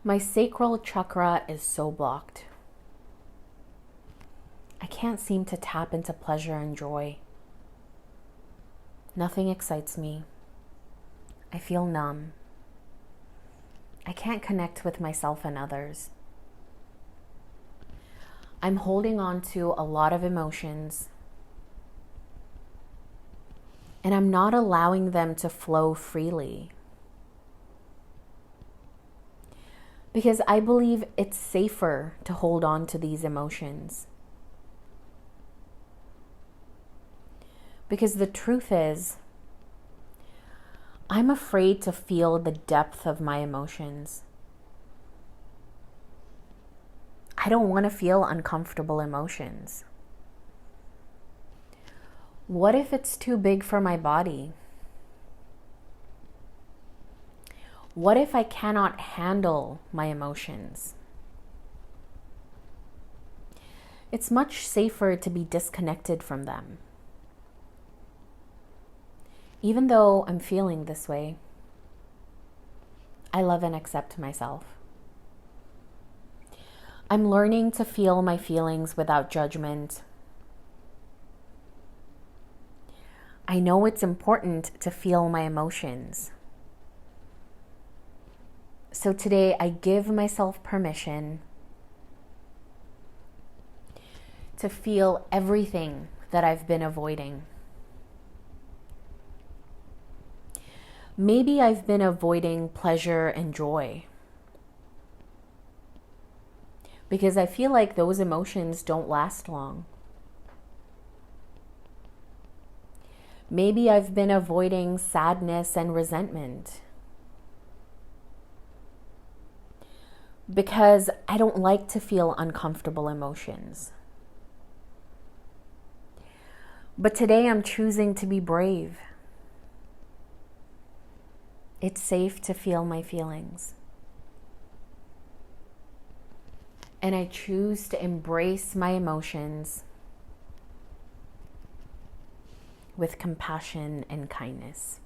My sacral chakra is so blocked. I can't seem to tap into pleasure and joy. Nothing excites me. I feel numb. I can't connect with myself and others. I'm holding on to a lot of emotions, and I'm not allowing them to flow freely. Because I believe it's safer to hold on to these emotions. Because the truth is, I'm afraid to feel the depth of my emotions. I don't want to feel uncomfortable emotions. What if it's too big for my body? What if I cannot handle my emotions? It's much safer to be disconnected from them. Even though I'm feeling this way, I love and accept myself. I'm learning to feel my feelings without judgment. I know it's important to feel my emotions. So today I give myself permission to feel everything that I've been avoiding. Maybe I've been avoiding pleasure and joy because I feel like those emotions don't last long. Maybe I've been avoiding sadness and resentment because I don't like to feel uncomfortable emotions. But today I'm choosing to be brave. It's safe to feel my feelings. And I choose to embrace my emotions with compassion and kindness.